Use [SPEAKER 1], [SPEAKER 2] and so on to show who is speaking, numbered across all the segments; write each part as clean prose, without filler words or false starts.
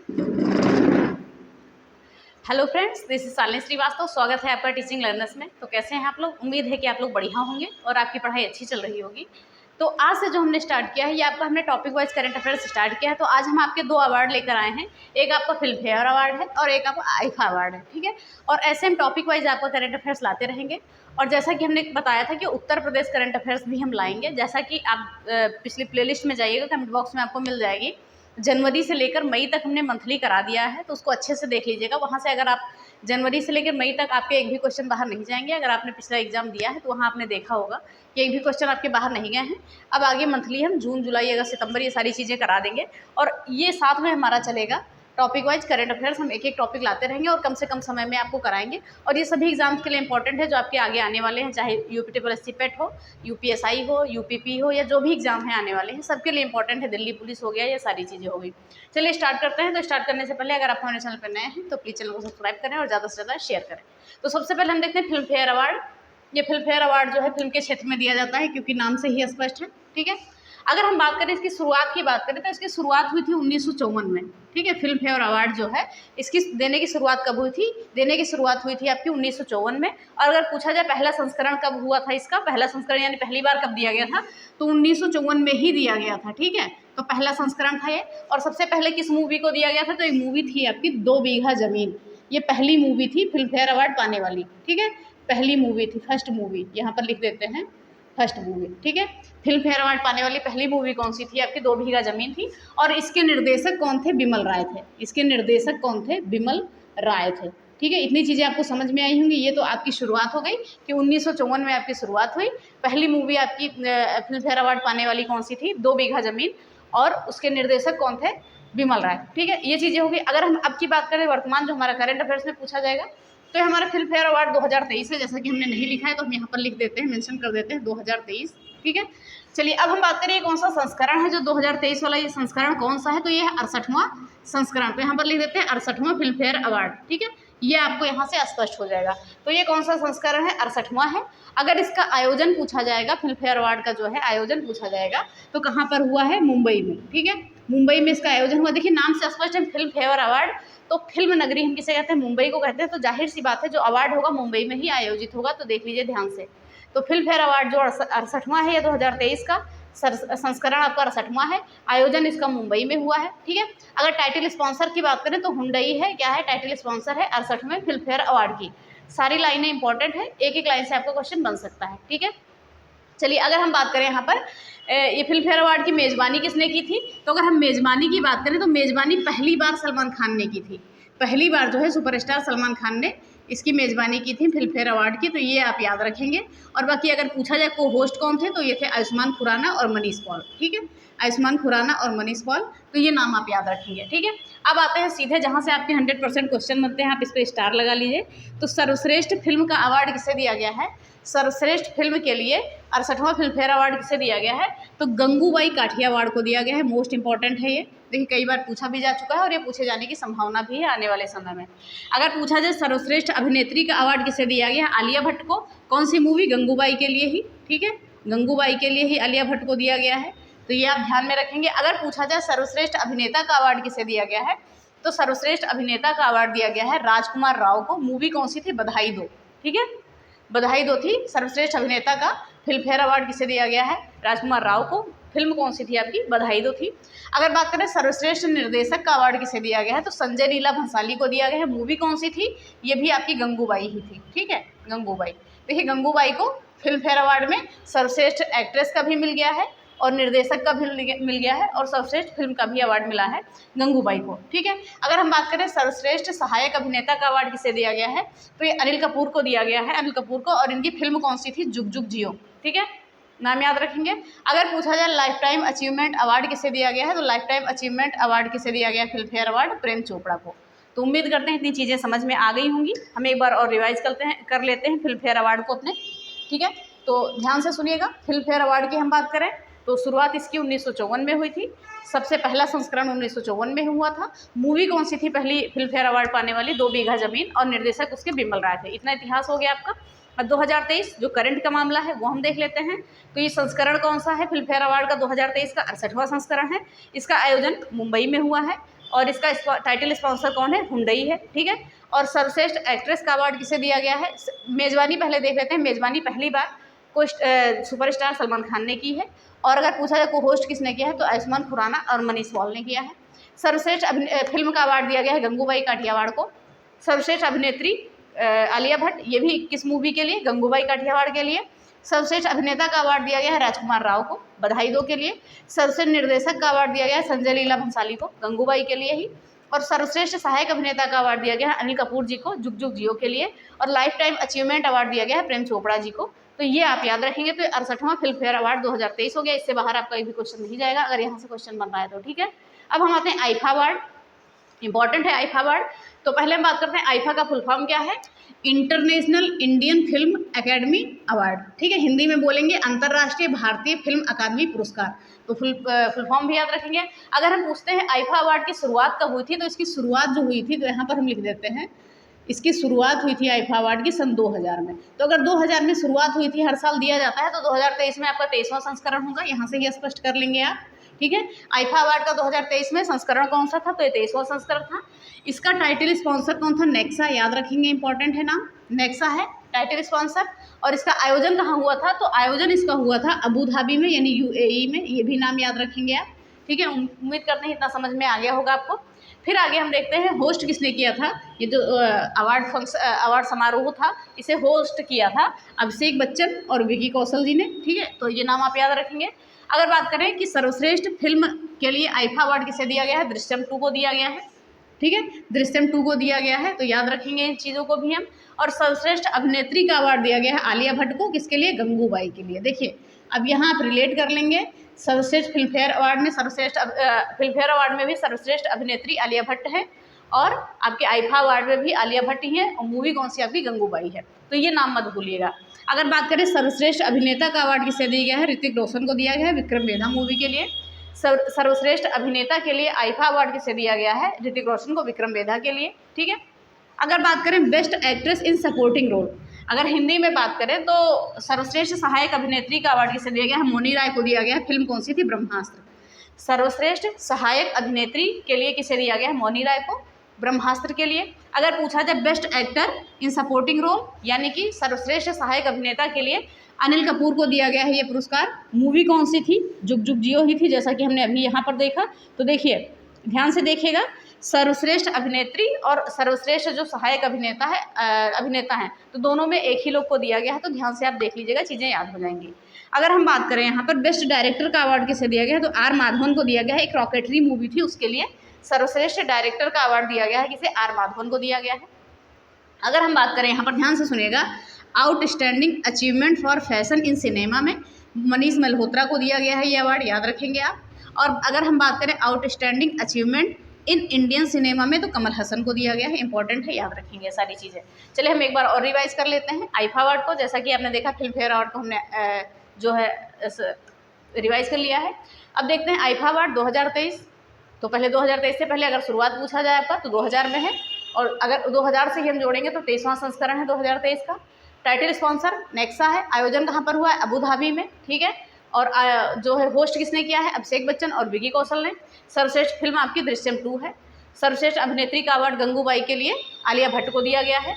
[SPEAKER 1] Hello friends, this is Shalini Shrivastava. स्वागत है आपका टीचिंग लर्नर्स में। तो कैसे हैं आप लोग? उम्मीद है कि आप लोग बढ़िया होंगे और आपकी पढ़ाई अच्छी चल रही होगी। तो आज से जो हमने स्टार्ट किया है, ये आपका हमने topic wise current affairs start किया है। तो आज हम आपके 2 अवार्ड लेकर आए हैं। एक आपका फिल्म फेयर अवार्ड है और एक आपका आईफा अवार्ड है, ठीक है। और ऐसे हम टॉपिक वाइज आपका करंट अफेयर्स लाते रहेंगे। और जैसा कि हमने बताया था कि उत्तर प्रदेश करंट अफेयर्स भी हम लाएंगे। जैसा कि आप पिछली प्लेलिस्ट में जाइएगा, कमेंट बॉक्स में आपको मिल जाएगी। जनवरी से लेकर मई तक हमने मंथली करा दिया है, तो उसको अच्छे से देख लीजिएगा। वहाँ से अगर आप जनवरी से लेकर मई तक आपके एक भी क्वेश्चन बाहर नहीं जाएंगे। अगर आपने पिछला एग्जाम दिया है तो वहाँ आपने देखा होगा कि एक भी क्वेश्चन आपके बाहर नहीं गए हैं। अब आगे मंथली हम जून, जुलाई, अगस्त, सितंबर ये सारी चीज़ें करा देंगे। और ये साथ में हमारा चलेगा टॉपिक वाइज करंट अफेयर्स। हम एक एक टॉपिक लाते रहेंगे और कम से कम समय में आपको कराएंगे। और ये सभी एग्जाम्स के लिए इंपॉर्टेंट है जो आपके आगे आने वाले हैं, चाहे यूपी पेट हो, यूपीएसआई हो, यूपीपी हो, या जो भी एग्जाम है आने वाले हैं, सबके लिए इंपॉर्टेंट है। दिल्ली पुलिस हो गया, ये सारी चीज़ें हो गई। चलिए स्टार्ट करते हैं। तो स्टार्ट करने से पहले अगर आप हमारे चैनल पर नए हैं तो प्लीज़ चैनल को सब्सक्राइब करें और ज़्यादा से ज़्यादा शेयर करें। तो सबसे पहले हम देखते हैं फिल्म फेयर अवार्ड। ये फिल्म फेयर अवार्ड जो है फिल्म के क्षेत्र में दिया जाता है, क्योंकि नाम से ही स्पष्ट है, ठीक है। अगर हम बात करें इसकी शुरुआत की बात करें तो इसकी शुरुआत हुई थी 1954 में, ठीक है। फिल्म फेयर अवार्ड जो है इसकी देने की शुरुआत कब हुई थी? देने की शुरुआत हुई थी आपकी 1954 में। और अगर पूछा जाए पहला संस्करण कब हुआ था इसका, पहला संस्करण यानी पहली बार कब दिया गया था, तो 1954 में ही दिया गया था, ठीक है। तो पहला संस्करण था ये। और सबसे पहले किस मूवी को दिया गया था? तो एक मूवी थी आपकी 2 बीघा जमीन। ये पहली मूवी थी फिल्म फेयर अवार्ड पाने वाली, ठीक है। पहली मूवी थी, फर्स्ट मूवी, यहाँ पर लिख देते हैं फर्स्ट मूवी, ठीक है। फिल्म फेयर अवार्ड पाने वाली पहली मूवी कौन सी थी? आपकी 2 बीघा जमीन थी। और इसके निर्देशक कौन थे? बिमल राय थे। इसके निर्देशक कौन थे? बिमल राय थे, ठीक है। इतनी चीज़ें आपको समझ में आई होंगी। ये तो आपकी शुरुआत हो गई कि 1954 में आपकी शुरुआत हुई। पहली मूवी आपकी फिल्म फेयर अवार्ड पाने वाली कौन सी थी? 2 बीघा जमीन। और उसके निर्देशक कौन थे? बिमल राय, ठीक है। ये चीज़ें होगी। अगर हम अब की बात करें वर्तमान, जो हमारा करंट अफेयर्स में पूछा जाएगा, तो हमारा फिल्म फेयर अवार्ड 2023 है। जैसा कि हमने नहीं लिखा है तो हम यहाँ पर लिख देते हैं, मेंशन कर देते हैं 2023, ठीक है। चलिए अब हम बात करें कौन सा संस्करण है जो 2023 वाला। ये संस्करण कौन सा है? तो ये है 68वां संस्करण। तो यहाँ पर लिख देते हैं 68वां फिल्म फेयर अवार्ड, ठीक है। ये आपको यहाँ से स्पष्ट हो जाएगा। तो ये कौन सा संस्करण है? 68वां है। अगर इसका आयोजन पूछा जाएगा, फिल्म फेयर अवार्ड का जो है आयोजन पूछा जाएगा, तो कहाँ पर हुआ है? मुंबई में, ठीक है। मुंबई में इसका आयोजन हुआ। देखिए नाम से स्पष्ट है, फिल्म फेयर अवार्ड। तो फिल्म नगरी हम किसे कहते हैं? मुंबई को कहते हैं। तो जाहिर सी बात है जो अवार्ड होगा मुंबई में ही आयोजित होगा। तो देख लीजिए ध्यान से। तो फिल्म फेयर अवार्ड जो 68वां है, 2023 का संस्करण आपका 68वां है। आयोजन इसका मुंबई में हुआ है, ठीक है। अगर टाइटल स्पॉन्सर की बात करें तो हुंडई है। क्या है? टाइटल स्पॉन्सर है 68वें फिल्म फेयर अवार्ड की। सारी लाइनें इंपॉर्टेंट है, एक एक लाइन से आपका क्वेश्चन बन सकता है, ठीक है। चलिए अगर हम बात करें यहाँ पर ये फिल्म फेयर अवार्ड की मेज़बानी किसने की थी? तो अगर हम मेज़बानी की बात करें तो मेज़बानी पहली बार सलमान खान ने की थी। पहली बार जो है सुपरस्टार सलमान खान ने इसकी मेज़बानी की थी फिल्म फेयर अवार्ड की। तो ये आप याद रखेंगे। और बाकी अगर पूछा जाए को होस्ट कौन थे, तो ये थे आयुष्मान खुराना और मनीष पॉल, ठीक है। आयुष्मान खुराना और मनीष पॉल, तो ये नाम आप याद रखेंगे, ठीक है। अब आते हैं सीधे जहाँ से आपके 100% क्वेश्चन बनते हैं, आप इस पर स्टार लगा लीजिए। तो सर्वश्रेष्ठ फिल्म का अवार्ड किसे दिया गया है? सर्वश्रेष्ठ फिल्म के लिए 68वां फिल्म फेयर अवार्ड किसे दिया गया है? तो गंगूबाई काठिया अवार्ड को दिया गया है। मोस्ट इंपॉर्टेंट है ये। देखिए कई बार पूछा भी जा चुका है और ये पूछे जाने की संभावना भी है आने वाले समय में। अगर पूछा जाए सर्वश्रेष्ठ अभिनेत्री का अवार्ड किसे दिया गया है? आलिया भट्ट को। कौन सी मूवी? गंगूबाई के लिए ही, ठीक है। गंगूबाई के लिए ही आलिया भट्ट को दिया गया है। तो ये आप ध्यान में रखेंगे। अगर पूछा जाए सर्वश्रेष्ठ अभिनेता का अवार्ड किसे दिया गया है, तो सर्वश्रेष्ठ अभिनेता का अवार्ड दिया गया है राजकुमार राव को। मूवी कौन सी थी? बधाई दो, ठीक है। बधाई दो थी सर्वश्रेष्ठ अभिनेता का फिल्म फेयर अवार्ड किसे दिया गया है? राजकुमार राव को। फिल्म कौन सी थी आपकी? बधाई दो थी। अगर बात करें सर्वश्रेष्ठ निर्देशक का अवार्ड किसे दिया गया है, तो संजय लीला भंसाली को दिया गया है। मूवी कौन सी थी? ये भी आपकी गंगूबाई ही थी, ठीक है, गंगूबाई। देखिए गंगूबाई को फिल्म फेयर अवार्ड में सर्वश्रेष्ठ एक्ट्रेस का भी मिल गया है और निर्देशक का भी मिल गया है और सर्वश्रेष्ठ फिल्म का भी अवार्ड मिला है गंगूबाई को, ठीक है। अगर हम बात करें सर्वश्रेष्ठ सहायक अभिनेता का अवार्ड किसे दिया गया है, तो ये अनिल कपूर को दिया गया है, अनिल कपूर को। और इनकी फिल्म कौन सी थी? जुग जुग जियो, ठीक है, नाम याद रखेंगे। अगर पूछा जाए लाइफ टाइम अचीवमेंट अवार्ड किसे दिया गया है, तो लाइफ टाइम अचीवमेंट अवार्ड किसे दिया गया है? Film fair award Prem Chopra को। तो उम्मीद करते हैं इतनी चीज़ें समझ में आ गई होंगी। हम एक बार और रिवाइज कर लेते हैं फिल्म फेयर अवार्ड को अपने, ठीक है। तो ध्यान से सुनिएगा। फिल्म फेयर अवार्ड की हम बात करें तो शुरुआत इसकी 1954 में हुई थी। सबसे पहला संस्करण 1954 में हुआ था। मूवी कौन सी थी पहली फिल्म फेयर अवार्ड पाने वाली? 2 बीघा जमीन। और निर्देशक उसके बिमल राय थे। इतना इतिहास हो गया आपका। और 2023 जो करंट का मामला है वो हम देख लेते हैं। तो ये संस्करण कौन सा है? फिल्म फेयर अवार्ड का 2023 का 68वां संस्करण है। इसका आयोजन मुंबई में हुआ है। और इसका टाइटल स्पॉन्सर कौन है? हुंडई है, ठीक है। और सर्वश्रेष्ठ एक्ट्रेस का अवार्ड किसे दिया गया है? मेज़बानी पहले देख लेते हैं। मेज़बानी पहली बार को सुपरस्टार सलमान खान ने की है, और अगर पूछा जाए को होस्ट किसने किया है तो आयुष्मान खुराना और मनीष पॉल ने किया है। सर्वश्रेष्ठ फिल्म का अवार्ड दिया गया है गंगूबाई काठियावाड़ को। सर्वश्रेष्ठ अभिनेत्री आलिया भट्ट, ये भी किस मूवी के लिए? गंगूबाई काठियावाड़ के लिए। सर्वश्रेष्ठ अभिनेता का अवार्ड दिया गया है राजकुमार राव को, बधाई दो के लिए। सर्वश्रेष्ठ निर्देशक का अवार्ड दिया गया है संजय लीला भंसाली को, गंगूबाई के लिए ही। और सर्वश्रेष्ठ सहायक अभिनेता का अवार्ड दिया गया है अनिल कपूर जी को, जुग जुग जियो के लिए। और लाइफ टाइम अचीवमेंट अवार्ड दिया गया है प्रेम चोपड़ा जी को। तो ये आप याद रखेंगे। तो 68वां फिल्म फेयर अवार्ड 2023 हो गया। इससे बाहर आपका एक भी क्वेश्चन नहीं जाएगा अगर यहाँ से क्वेश्चन बन रहा है तो, ठीक है। अब हम आते हैं आईफा अवार्ड, इंपॉर्टेंट है आईफा अवार्ड। तो पहले हम बात करते हैं आईफा का फुल फॉर्म क्या है? International Indian film academy award, ठीक है। हिंदी में बोलेंगे अंतर्राष्ट्रीय भारतीय फिल्म अकादमी पुरस्कार। तो फुल फॉर्म भी याद रखेंगे। अगर हम पूछते हैं आईफा अवार्ड की शुरुआत कब हुई थी, तो इसकी शुरुआत जो हुई थी तो यहाँ पर हम लिख देते हैं, इसकी शुरुआत हुई थी आईफा अवार्ड की सन 2000 में। तो अगर 2000 में शुरुआत हुई थी, हर साल दिया जाता है, तो 2023 में आपका 23वां संस्करण होगा। यहाँ से ही स्पष्ट कर लेंगे आप, ठीक है। आईफा अवार्ड का 2023 में संस्करण कौन सा था? तो ये 23वां संस्करण था। इसका टाइटल स्पॉन्सर कौन था? नेक्सा, याद रखेंगे, इंपॉर्टेंट है नाम, नेक्सा है टाइटल स्पॉन्सर। और इसका आयोजन कहाँ हुआ था? तो आयोजन इसका हुआ था अबू धाबी में, यानी UAE में। ये भी नाम याद रखेंगे आप, ठीक है। उम्मीद करते हैं इतना समझ में आ गया होगा आपको। फिर आगे हम देखते हैं होस्ट किसने किया था। ये जो अवार्ड समारोह था, इसे होस्ट किया था अभिषेक बच्चन और विकी कौशल जी ने, ठीक है। तो ये नाम आप याद रखेंगे। अगर बात करें कि सर्वश्रेष्ठ फिल्म के लिए आईफा अवार्ड किसे दिया गया है? दृश्यम 2 को दिया गया है, ठीक है। दृश्यम 2 को दिया गया है, तो याद रखेंगे इन चीज़ों को भी हम। और सर्वश्रेष्ठ अभिनेत्री का अवार्ड दिया गया है आलिया भट्ट को, किसके लिए? गंगूबाई के लिए। देखिए अब यहाँ आप रिलेट कर लेंगे, सर्वश्रेष्ठ फिल्म फेयर अवार्ड में फिल्म फेयर अवार्ड में भी सर्वश्रेष्ठ अभिनेत्री आलिया भट्ट है, और आपके आईफा अवार्ड में भी आलिया भट्ट ही है, और मूवी कौन सी आपकी? गंगूबाई है। तो ये नाम मत भूलिएगा। अगर बात करें सर्वश्रेष्ठ अभिनेता का अवार्ड किसे दिया गया है? ऋतिक रोशन को दिया गया है विक्रम वेधा मूवी के लिए। सर्वश्रेष्ठ अभिनेता के लिए आईफा अवार्ड किसे दिया गया है? ऋतिक रोशन को विक्रम वेधा के लिए, ठीक है। अगर बात करें best actress in supporting role, अगर हिंदी में बात करें तो सर्वश्रेष्ठ सहायक अभिनेत्री का अवार्ड किसे दिया गया है? मौनी राय को दिया गया है। फिल्म कौन सी थी? ब्रह्मास्त्र। सर्वश्रेष्ठ सहायक अभिनेत्री के लिए किसे दिया गया है? मौनी राय को, ब्रह्मास्त्र के लिए। अगर पूछा जाए best actor in supporting role, यानी कि सर्वश्रेष्ठ सहायक अभिनेता के लिए अनिल कपूर को दिया गया है ये पुरस्कार। मूवी कौन सी थी? जुग जुग जियो ही थी, जैसा कि हमने अभी यहाँ पर देखा। तो देखिए ध्यान से देखिएगा, सर्वश्रेष्ठ अभिनेत्री और सर्वश्रेष्ठ जो सहायक अभिनेता हैं, तो दोनों में एक ही लोग को दिया गया है। तो ध्यान से आप देख लीजिएगा, चीज़ें याद हो जाएंगी। अगर हम बात करें यहाँ पर बेस्ट डायरेक्टर का अवार्ड किसे दिया गया है, तो R माधवन को दिया गया है। एक रॉकेटरी मूवी थी, उसके लिए सर्वश्रेष्ठ डायरेक्टर का अवार्ड दिया गया है, किसे? R माधवन को दिया गया है। अगर हम बात करें यहाँ पर, ध्यान से सुनिएगा, outstanding achievement for fashion in cinema में मनीष मल्होत्रा को दिया गया है ये अवार्ड, याद रखेंगे आप। और अगर हम बात करें outstanding achievement in Indian cinema में, तो कमल हसन को दिया गया है, इंपॉर्टेंट है, याद रखेंगे सारी चीज़ें। चलिए हम एक बार और रिवाइज कर लेते हैं आईफा अवार्ड को। जैसा कि आपने देखा फिल्म फेयर अवार्ड को हमने जो है रिवाइज कर लिया है। अब देखते हैं आईफा अवार्ड 2023। तो पहले 2023 से पहले अगर शुरुआत पूछा जाए आपका तो 2000 में है, और अगर 2000 से ही हम जोड़ेंगे तो 23वां संस्करण है 2023 का। टाइटल स्पॉन्सर नेक्सा है। आयोजन कहाँ पर हुआ है? अबू धाबी में, ठीक है। और जो है होस्ट किसने किया है? अभिषेक बच्चन और विकी कौशल ने। सर्वश्रेष्ठ फिल्म आपकी दृश्यम 2 है। सर्वश्रेष्ठ अभिनेत्री का अवार्ड गंगूबाई के लिए आलिया भट्ट को दिया गया है,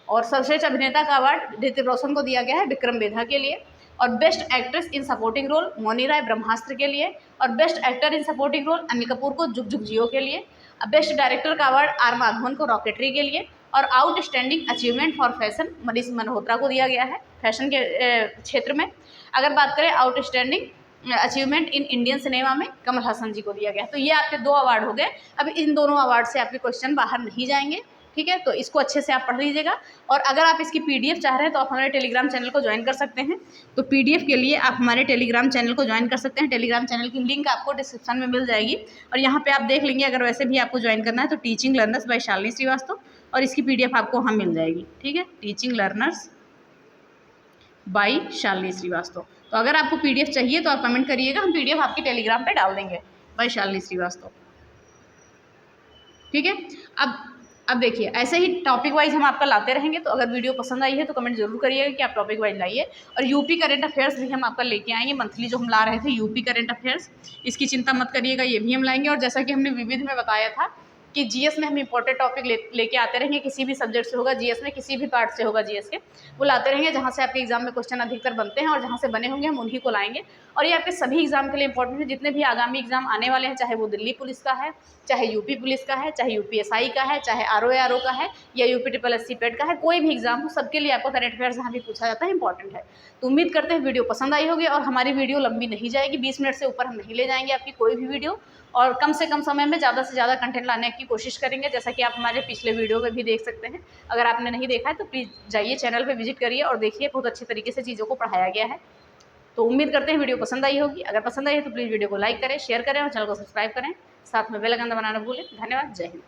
[SPEAKER 1] और सर्वश्रेष्ठ अभिनेता का अवार्ड ऋतिक रोशन को दिया गया है विक्रम वेधा के लिए। और best actress in supporting role Mouni Roy Brahmastra के लिए, और best actor in supporting role Anil Kapoor को जुग जुग जियो के लिए। बेस्ट डायरेक्टर का अवार्ड R माधवन को रॉकेटरी के लिए, और outstanding achievement for fashion Manish Malhotra को दिया गया है फैशन के क्षेत्र में। अगर बात करें outstanding achievement in Indian cinema में, कमल हसन जी को दिया गया। तो ये आपके 2 अवार्ड हो गए। अब इन दोनों अवार्ड से आपके क्वेश्चन बाहर नहीं जाएंगे, ठीक है। तो इसको अच्छे से आप पढ़ लीजिएगा। और अगर आप इसकी PDF चाह रहे हैं तो आप हमारे टेलीग्राम चैनल को ज्वाइन कर सकते हैं। तो PDF के लिए आप हमारे टेलीग्राम चैनल को ज्वाइन कर सकते हैं। टेलीग्राम चैनल की लिंक आपको डिस्क्रिप्शन में मिल जाएगी, और यहाँ पे आप देख लेंगे। अगर वैसे भी आपको ज्वाइन करना है तो teaching learners by Shalini Shrivastava, और इसकी PDF आपको वहाँ मिल जाएगी, ठीक है। Teaching learners by Shalini Shrivastava. तो अगर आपको PDF चाहिए तो आप कमेंट करिएगा, हम PDF आपके टेलीग्राम पे डाल देंगे, बाय शालिनी श्रीवास्तव, ठीक है। अब देखिए ऐसे ही टॉपिक वाइज हम आपका लाते रहेंगे। तो अगर वीडियो पसंद आई है तो कमेंट जरूर करिएगा कि आप टॉपिक वाइज लाइए। और यूपी करंट अफेयर्स भी हम आपका लेके आएंगे। मंथली जो हम ला रहे थे यूपी करंट अफेयर्स, इसकी चिंता मत करिएगा, ये भी हम लाएंगे। और जैसा कि हमने विविध में बताया था कि जीएस में हम इंपॉर्टेंट टॉपिक लेके आते रहेंगे, किसी भी सब्जेक्ट से होगा जीएस में, किसी भी पार्ट से होगा जीएस के, वो लाते रहेंगे जहाँ से आपके एग्जाम में क्वेश्चन अधिकतर बनते हैं और जहाँ से बने होंगे हम उन्हीं को लाएंगे। और ये आपके सभी एग्जाम के लिए इंपॉर्टेंट है, जितने भी आगामी एग्जाम आने वाले हैं, चाहे वो दिल्ली पुलिस का है, चाहे यूपी पुलिस का है, चाहे यूपीएसआई का है, चाहे आरओ का है, या यूपी ट्रिपल एससी पेट का है, कोई भी एग्जाम हो सबके लिए आपको करंट अफेयर्स जहाँ भी पूछा जाता है इंपॉर्टेंट है। तो उम्मीद करते हैं वीडियो पसंद आई होगी और हमारी वीडियो लंबी नहीं जाएगी, 20 मिनट से ऊपर हम नहीं ले जाएंगे आपकी कोई भी वीडियो, और कम से कम समय में ज़्यादा से ज़्यादा कंटेंट लाने की कोशिश करेंगे, जैसा कि आप हमारे पिछले वीडियो में भी देख सकते हैं। अगर आपने नहीं देखा है तो प्लीज़ जाइए चैनल पे विजिट करिए और देखिए, बहुत अच्छे तरीके से चीज़ों को पढ़ाया गया है। तो उम्मीद करते हैं वीडियो पसंद आई होगी। अगर पसंद आई है तो प्लीज़ वीडियो को लाइक करें, शेयर करें और चैनल को सब्सक्राइब करें, साथ में बेल आइकन दबाना ना भूलें। धन्यवाद, जय हिंद।